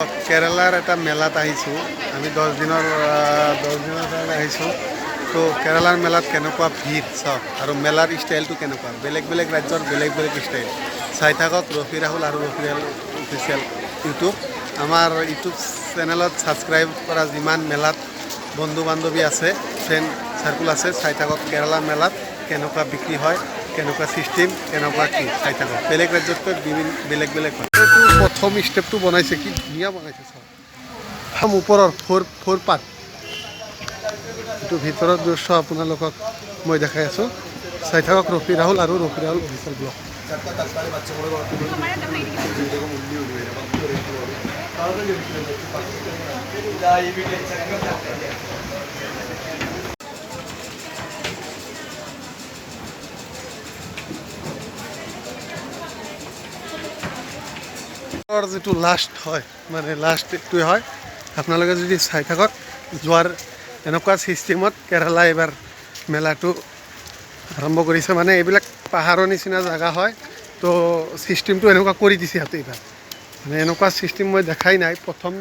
কেৰালাৰ এটা মেলাত আহিছোঁ আমি 10 দিনৰ কাৰণে আহিছোঁ তো কেৰালাৰ মেলাত কেনেকুৱা ভিৰ চাওক আৰু মেলাৰ ষ্টাইলটো কেনেকুৱা বেলেগ বেলেগ ৰাজ্যৰ বেলেগ বেলেগ ষ্টাইল চাই থাকক ৰফি ৰাহুল আৰু ৰফি ৰাহুল অফিচিয়েল ইউটিউব আমাৰ ইউটিউব চেনেলত ছাবস্ক্ৰাইব কৰা যিমান মেলাত বন্ধু বান্ধৱী আছে ফ্ৰেণ্ড চাৰ্কুল আছে চাই থাকক কেৰালাৰ মেলাত কেনেকুৱা বিক্ৰী হয় কেনেকুৱা চিষ্টেম কেনেকুৱা কি চাই থাকক বেলেগ ৰাজ্যতকৈ বেলেগ বেলেগ হয় প্ৰথম ষ্টেপটো বনাইছে কি ধুনীয়া বনাইছে চাওক ওপৰৰ ফ'ৰ পাৰ্ট এইটো ভিতৰত দৃশ্য আপোনালোকক মই দেখাই আছোঁ চাই থাকক ৰফি ৰাহুল আৰু ৰফি ৰাহুল অফিচিয়েল ব্লগ যিটো লাষ্ট হয় মানে লাষ্ট এইটোৱে হয় আপোনালোকে যদি চাই থাকক যোৱাৰ এনেকুৱা ছিষ্টেমত কেৰালা এইবাৰ মেলাটো আৰম্ভ কৰিছে মানে এইবিলাক পাহাৰৰ নিচিনা জেগা হয় তো ছিষ্টেমটো এনেকুৱা কৰি দিছে সিহঁতে এইবাৰ মানে এনেকুৱা ছিষ্টেম মই দেখাই নাই প্ৰথম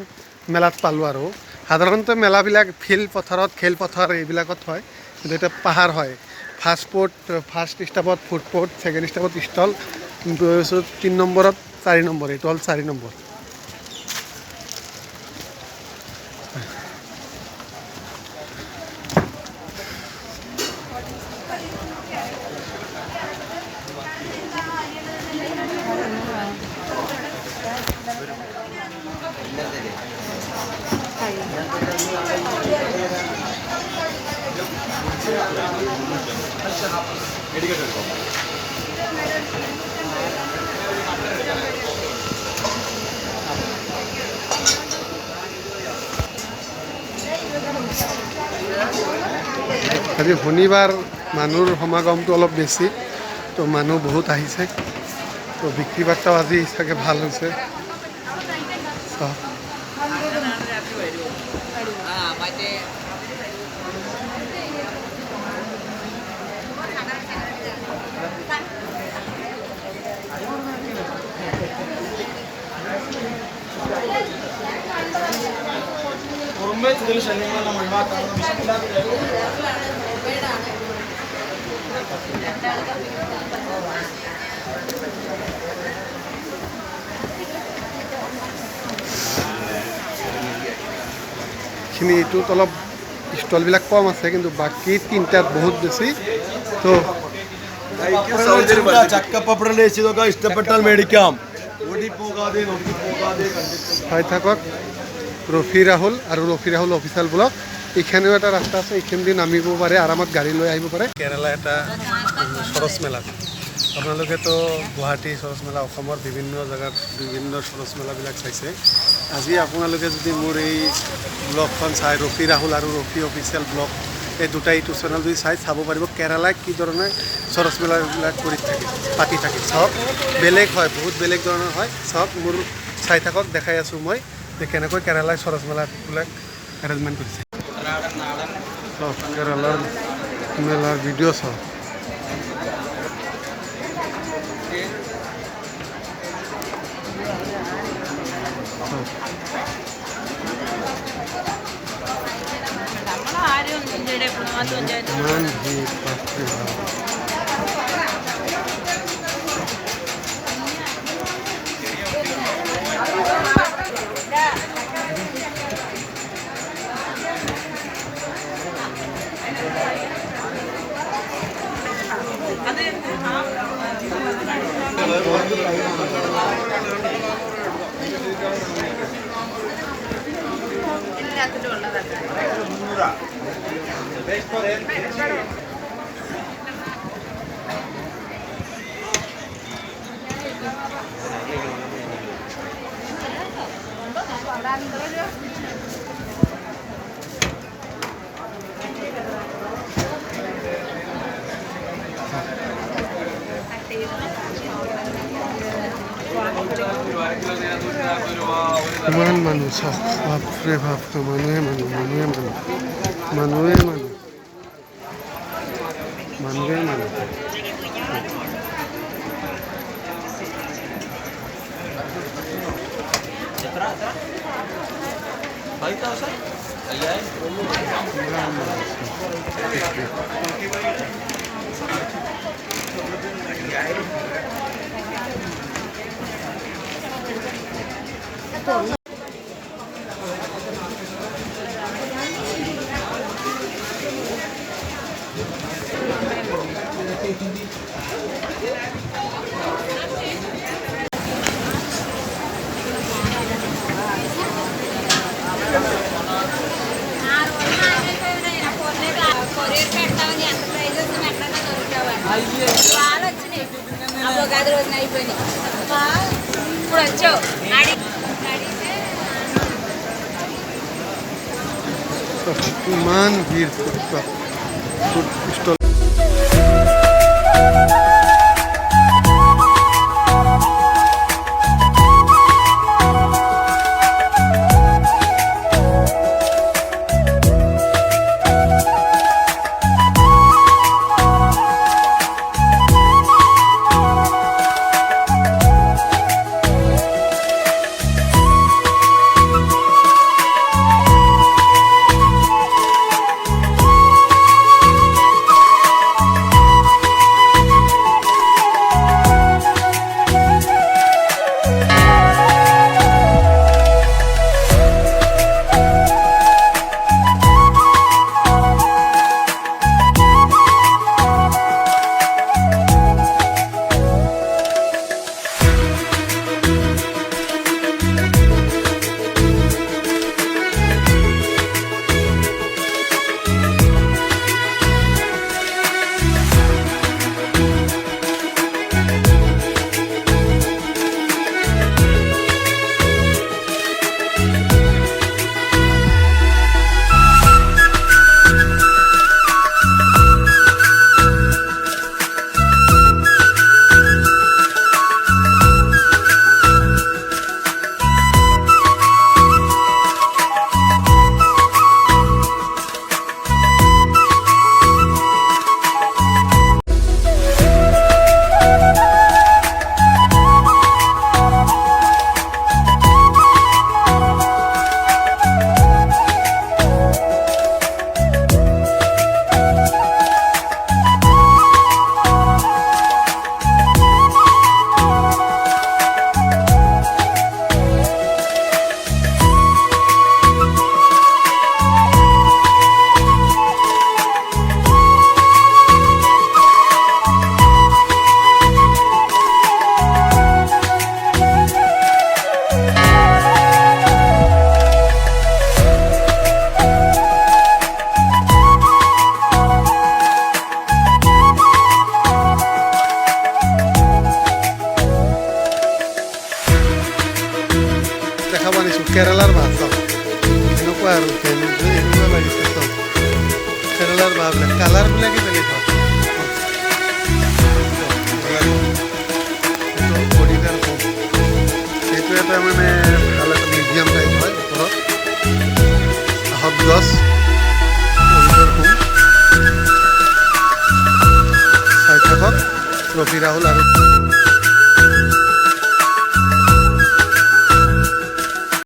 মেলাত পালোঁ আৰু সাধাৰণতে মেলাবিলাক ফিল্ড পথাৰত খেলপথাৰ এইবিলাকত হয় কিন্তু এতিয়া পাহাৰ হয় ফাৰ্ষ্ট ষ্টেপত ফুড কোৰ্ট ছেকেণ্ড ষ্টেপত ষ্টল 3 নম্বৰত 4 নম্বৰ এইটো হ'ল 4 নম্বৰ আজি শনিবাৰ মানুহৰ সমাগমটো অলপ বেছি তো মানুহ বহুত আহিছে তো বিক্ৰী বাৰ্তাও আজি চাগে ভাল হৈছে এইখিনি এইটোত অলপ ষ্টলবিলাক কম আছে কিন্তু বাকী তিনিটাত বহুত বেছি তো ഇഷ്ടപ്പെട്ടാൽ മേടിക്കാം চাই থাকক ৰফি ৰাহুল আৰু ৰফি ৰাহুল অফিচিয়েল ব্লগ এইখানেও এটা ৰাস্তা আছে এইখিনি নামিব পাৰে আৰামত গাড়ী লৈ আহিব পাৰে কেৰালা এটা সৰচ মেলাত আপোনালোকেতো গুৱাহাটী সৰচ মেলা অসমৰ বিভিন্ন জেগাত বিভিন্ন সৰচ মেলাবিলাক চাইছে আজি আপোনালোকে যদি মোৰ এই ব্লগখন চাই ৰফি ৰাহুল আৰু ৰফি অফিচিয়েল ব্লগ এই দুটা ইউটিউব চেনেল যদি চাব পাৰিব কেৰালাই কি ধৰণে সৰচ মেলাবিলাক কৰি থাকে পাতি থাকে চব বেলেগ হয় বহুত বেলেগ ধৰণৰ হয় চব মোৰ চাই থাকক দেখাই আছোঁ মই যে কেনেকৈ কেৰালাই সৰচ মেলাবিলাক এৰেঞ্জমেণ্ট কৰিছে চব কেৰালাৰ মেলাৰ ভিডিঅ' চাওক ইমান ভিৰ বাপৰে বাপ কিমান মানুহ চাওক বাপৰে বাপ মানুহে মানুহ মানুহে মানুহ মানুহে মানুহ মানুহে মানুহ కొరియర్ పెడతామని ఎంత ప్రైజ్ వస్తుంది ఎక్కడన్నా దొరుకుతావని వాళ్ళు వచ్చినాయి ఉగాది రోజున అయిపోయినాయి ఇప్పుడు వచ్చావు అడిగితే ইমান ভিড় ফুড স্টল দেখাব আনিছোঁ কেৰেলাৰ ভাত চব এনেকুৱা আৰু এনেকুৱা লাগিছে চব কেৰেলাৰ ভাতবিলাক কালাৰবিলাকে বেলেগ হয় বডিটাৰ কম সেইটো এটা মানে ভাল এটা মিডিয়াম টাইপ হয় ওপৰত আহত গছ অৰিডৰ হোম চাৰি কাষত ৰফি ৰাহুল আৰু